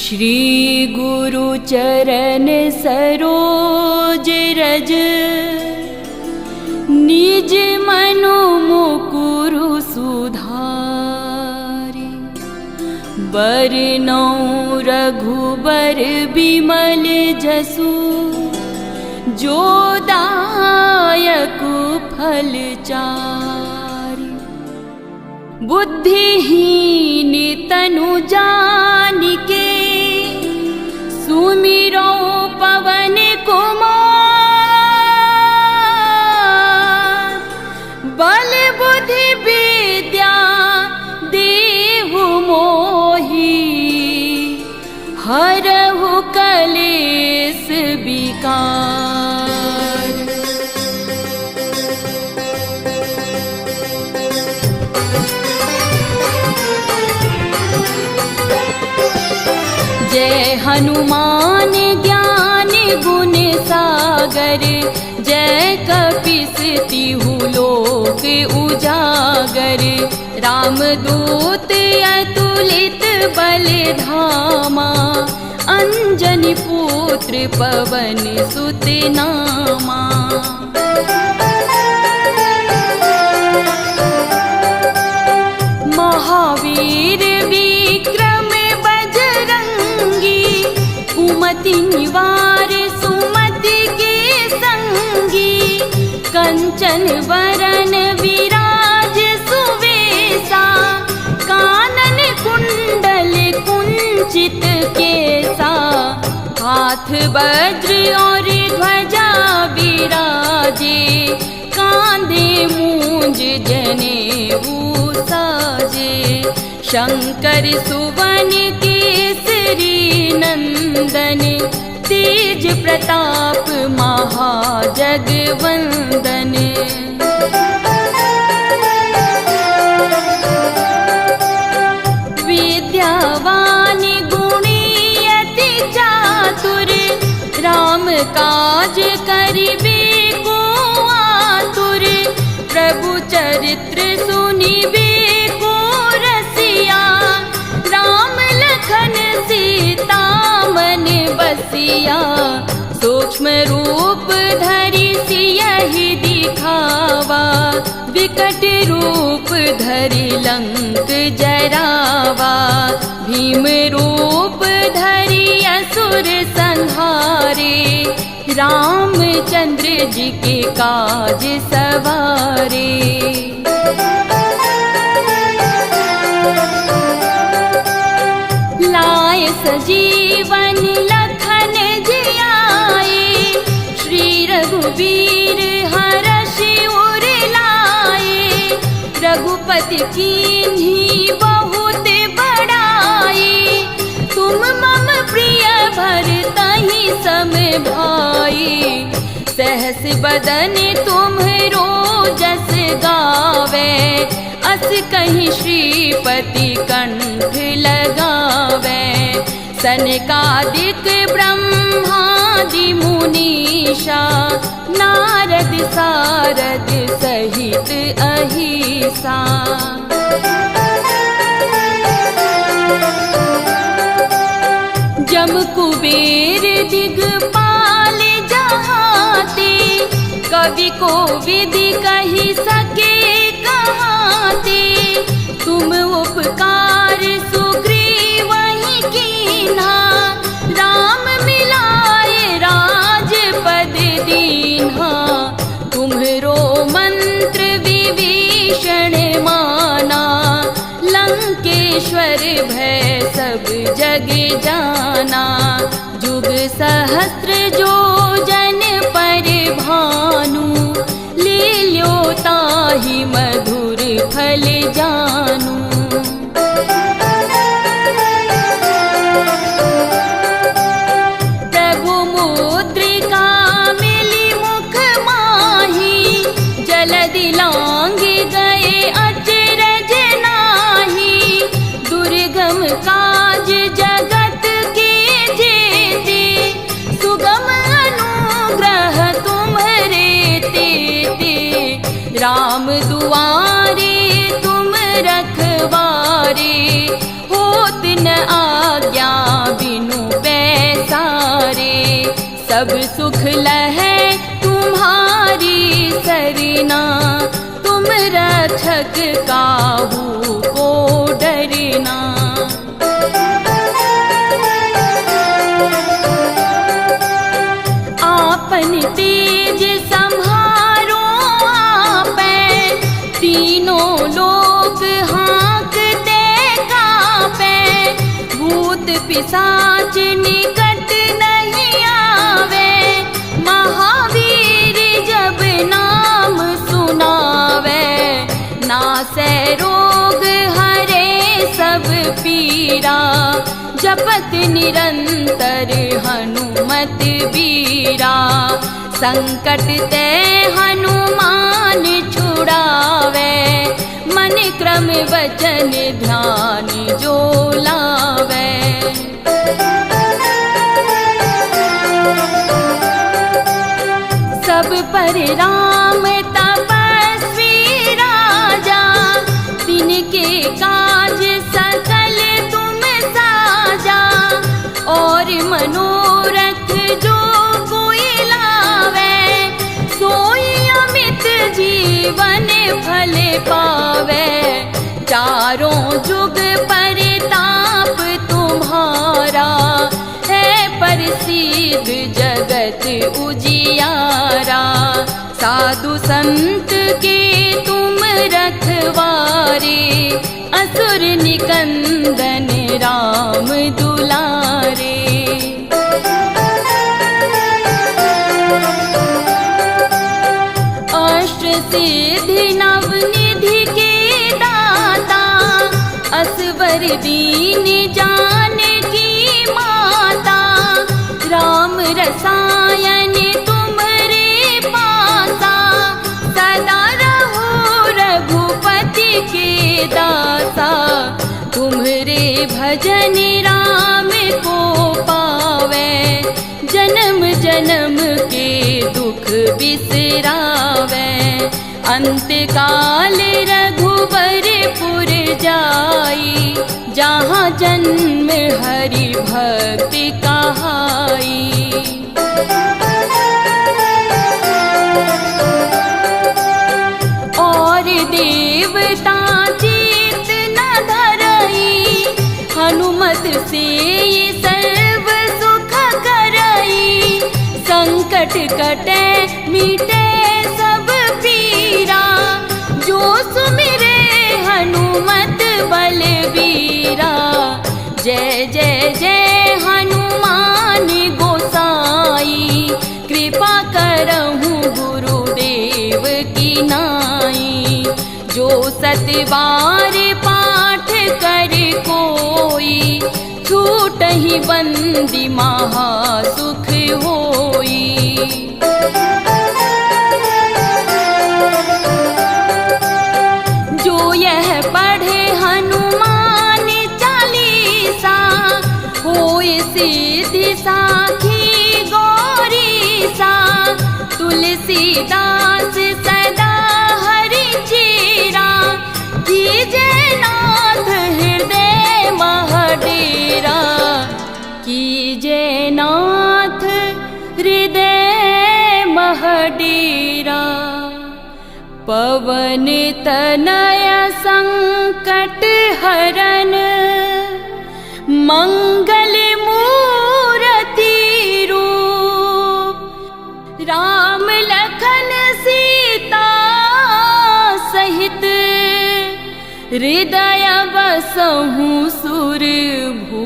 श्री गुरु चरण सरोज रज, निज मनु मुकुरु सुधारि। बरनौ रघुबर बिमल जसु, जो दायक फल चारि। बुद्धिहीन तनु जानिके, सुमिरो पवन कुमार। बल बुद्धि विद्या देहु मोहि, हरहु कलेस विकार। जय हनुमान ज्ञान गुण सागर, जय कपीस तिहु लोक उजागर। रामदूत अतुलित बल धामा, अंजनी पुत्र पवन सुत नामा। महावीर विक्रम बजरंगी, कुमति निवार सुमति के संगी। कंचन वरन विराज सुवेसा, कानन कुंडल कुंचित केसा। हाथ वज्र और ध्वजा विराजे, कांधे मूंज जनेऊ साजे। शंकर सुवन केसरी नंदन, तेज प्रताप महाजगवंदन। विद्यावान गुणी अति चातुर, राम काज करिबे को आतुर। प्रभु चरित्र सुनिबे को रसिया, राम लखन सीता मन बसिया। सूक्ष्म रूप धरि सियहि दिखावा, विकट रूप धरि लंक जरावा। भीम रूप धरि असुर संहारे, रामचंद्र जी के काज सवारे। लाए सजीवन लखन जियाए, श्री रघुवीर हरषि उर लाए। रघुपति कीन्ही बहुत बड़ाई, तुम मम प्रिय भरतहि सम भाई। सहस बदन तुम्हरो जस गावे, अस कहीं श्रीपति कंठ लगावे। सनकादिक ब्रह्मादि मुनीषा, नारद सारद सहित अहिसा। जम कुबेर दिगपाल जहाते, कवि को विधि कही सके कहाते। तुम उपकार सुग्रीवहि कीन्हा, राम मिलाए राजपद दीन्हा। तुम्हरो मंत्र विभीषण माना, लंकेश्वर भय सब जग जाना। जुग सहस्त्र जो जन पर भानु, लील्यो ताहि मधुर फल जानू। प्रभु मुद्रिका मिली मुख माही, जलधि लांघ गए अचरज नाही। दुर्गम काज जगत के जेते, सुगम अनुग्रह तुम्हरे तेते। राम दुआरे तुम रखवारे, होत न आज्ञा बिनु सब सुख लहै तुम्हारी सरना, तुम रक्षक काहू को डरना। आपन तेज संहारो आपै, तीनों लोक हाँकते कांपै। भूत पिशाच निकट नहीं आवे, महावीर जब नाम सुनावे। नासै रोग हरे सब पीरा, जपत निरंतर हनुमत बीरा। संकट ते हनुमान छुड़ावे, मन क्रम वचन ध्यान जो लावे। सब पर राम तपस्वी राजा, तिनके काज सकल तुम साजा। और मनोरथ जो कोई लावे, सोई अमित जीवन फल पावे। चारों जुग परिताप तुम्हारा, है प्रसिद्ध जगत उजियारा। साधु संत के तुम रखवारे, असुर निकंदन राम दुलारे। अष्ट सिद्धि नव निधि के दाता, असवर दीन जानकी माता। राम रसायन तुम्हारे पासा, सदा रहो रघुपति के दासा। तुम्हारे भजन राम को पावे, जन्म जन्म के दुख बिसरावे। अंत काल रघुबरपुर जाई, जहाँ जन्म हरि भक्ति कहाई। और देवता जीत न धरई, हनुमत से सर्व सुख करई। संकट कटे मिटे सब पीरा, जो सुमिरे हनुमत बलबीरा। जय जय जय हनुमान गोसाई, कृपा करहूँ गुरुदेव की नाई। जो सत बार पाठ कर कोई, छूटहि बंदी महा सुख होई। जो यह पढ़े हनुमान चालीसा, होए सिद्धि साखी गौरीसा। तुलसीदास सदा हरि चेरा, कीजे नाथ हृदय महडेरा। कीजे नाथ हृदय महडेरा। पवन तनय संकट हरन, मंगल मूर्ति रूप। राम लखन सीता सहित, हृदय बसहु सुरभूप।